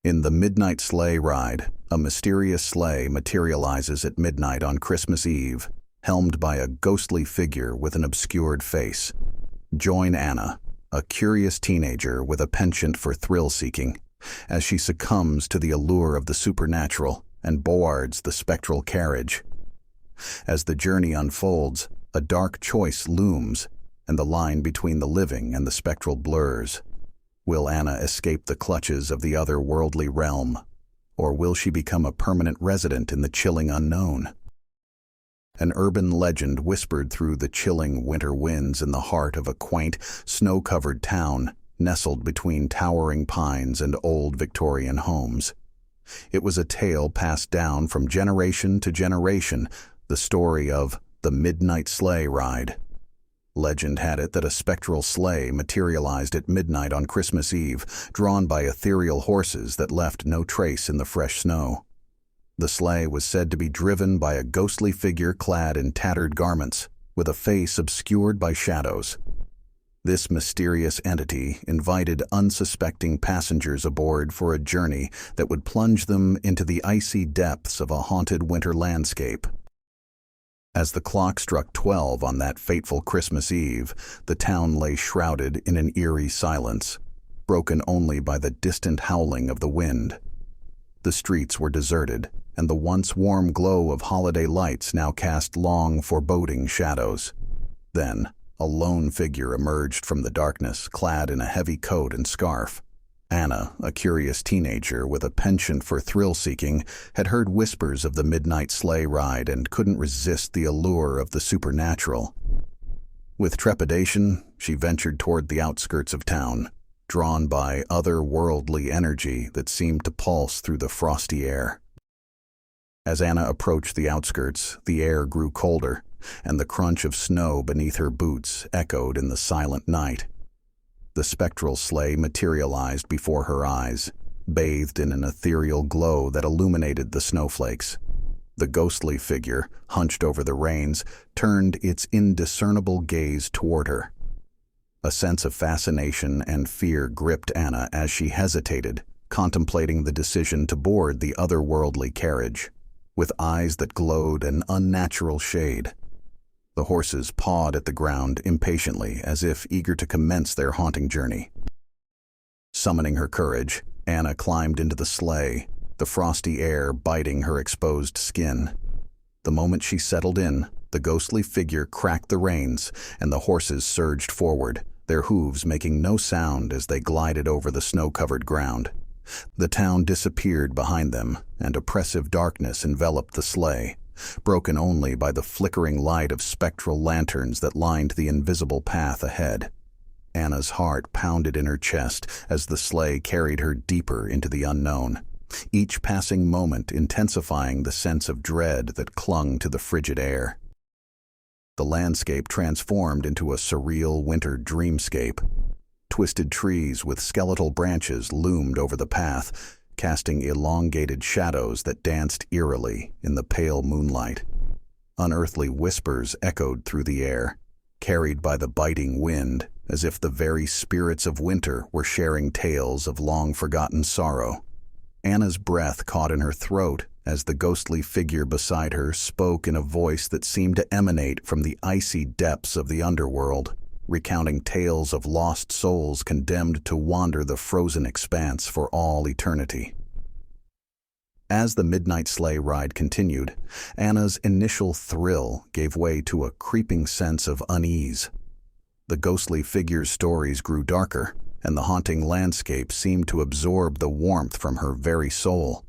In the Midnight Sleigh Ride, a mysterious sleigh materializes at midnight on Christmas Eve, helmed by a ghostly figure with an obscured face. Join Anna, a curious teenager with a penchant for thrill-seeking, as she succumbs to the allure of the supernatural and boards the spectral carriage. As the journey unfolds, a dark choice looms, and the line between the living and the spectral blurs. Will Anna escape the clutches of the otherworldly realm, or will she become a permanent resident in the chilling unknown? An urban legend whispered through the chilling winter winds in the heart of a quaint, snow-covered town nestled between towering pines and old Victorian homes. It was a tale passed down from generation to generation, the story of the Midnight Sleigh Ride. Legend had it that a spectral sleigh materialized at midnight on Christmas Eve, drawn by ethereal horses that left no trace in the fresh snow. The sleigh was said to be driven by a ghostly figure clad in tattered garments, with a face obscured by shadows. This mysterious entity invited unsuspecting passengers aboard for a journey that would plunge them into the icy depths of a haunted winter landscape. As the clock struck 12 on that fateful Christmas Eve, the town lay shrouded in an eerie silence, broken only by the distant howling of the wind. The streets were deserted, and the once warm glow of holiday lights now cast long, foreboding shadows. Then, a lone figure emerged from the darkness, clad in a heavy coat and scarf. Anna, a curious teenager with a penchant for thrill-seeking, had heard whispers of the Midnight Sleigh Ride and couldn't resist the allure of the supernatural. With trepidation, she ventured toward the outskirts of town, drawn by otherworldly energy that seemed to pulse through the frosty air. As Anna approached the outskirts, the air grew colder, and the crunch of snow beneath her boots echoed in the silent night. The spectral sleigh materialized before her eyes, bathed in an ethereal glow that illuminated the snowflakes. The ghostly figure, hunched over the reins, turned its indiscernible gaze toward her. A sense of fascination and fear gripped Anna as she hesitated, contemplating the decision to board the otherworldly carriage. With eyes that glowed an unnatural shade, the horses pawed at the ground impatiently, as if eager to commence their haunting journey. Summoning her courage, Anna climbed into the sleigh, the frosty air biting her exposed skin. The moment she settled in, the ghostly figure cracked the reins, and the horses surged forward, their hooves making no sound as they glided over the snow-covered ground. The town disappeared behind them, and oppressive darkness enveloped the sleigh, broken only by the flickering light of spectral lanterns that lined the invisible path ahead. Anna's heart pounded in her chest as the sleigh carried her deeper into the unknown, each passing moment intensifying the sense of dread that clung to the frigid air. The landscape transformed into a surreal winter dreamscape. Twisted trees with skeletal branches loomed over the path, casting elongated shadows that danced eerily in the pale moonlight. Unearthly whispers echoed through the air, carried by the biting wind, as if the very spirits of winter were sharing tales of long-forgotten sorrow. Anna's breath caught in her throat as the ghostly figure beside her spoke in a voice that seemed to emanate from the icy depths of the underworld, recounting tales of lost souls condemned to wander the frozen expanse for all eternity. As the Midnight Sleigh Ride continued, Anna's initial thrill gave way to a creeping sense of unease. The ghostly figure's stories grew darker, and the haunting landscape seemed to absorb the warmth from her very soul.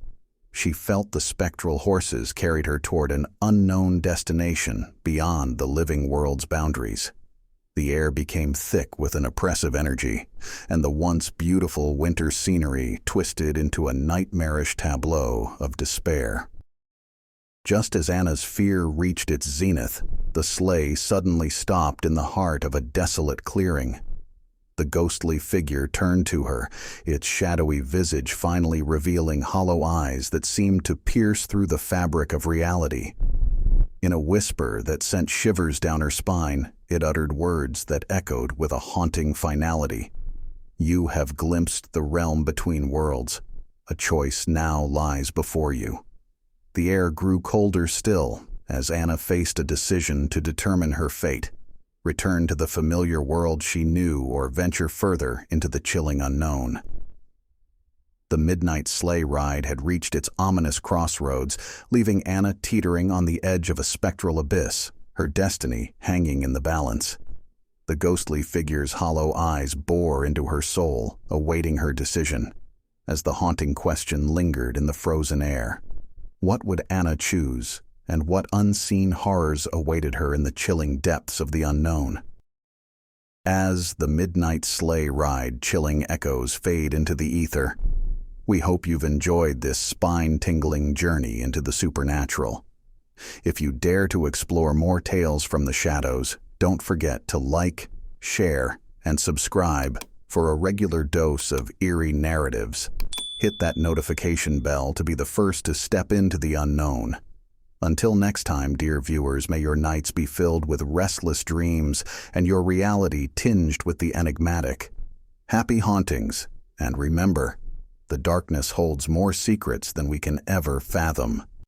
She felt the spectral horses carried her toward an unknown destination beyond the living world's boundaries. The air became thick with an oppressive energy, and the once beautiful winter scenery twisted into a nightmarish tableau of despair. Just as Anna's fear reached its zenith, the sleigh suddenly stopped in the heart of a desolate clearing. The ghostly figure turned to her, its shadowy visage finally revealing hollow eyes that seemed to pierce through the fabric of reality. In a whisper that sent shivers down her spine, it uttered words that echoed with a haunting finality. "You have glimpsed the realm between worlds. A choice now lies before you. The air grew colder still as Anna faced a decision to determine her fate: return to the familiar world she knew or venture further into the chilling unknown. The Midnight Sleigh Ride had reached its ominous crossroads, leaving Anna teetering on the edge of a spectral abyss, her destiny hanging in the balance. The ghostly figure's hollow eyes bore into her soul, awaiting her decision, as the haunting question lingered in the frozen air. What would Anna choose, and what unseen horrors awaited her in the chilling depths of the unknown? As the Midnight Sleigh Ride chilling echoes fade into the ether, we hope you've enjoyed this spine-tingling journey into the supernatural. If you dare to explore more tales from the shadows, don't forget to like, share, and subscribe for a regular dose of eerie narratives. Hit that notification bell to be the first to step into the unknown. Until next time, dear viewers, may your nights be filled with restless dreams and your reality tinged with the enigmatic. Happy hauntings, and remember, the darkness holds more secrets than we can ever fathom.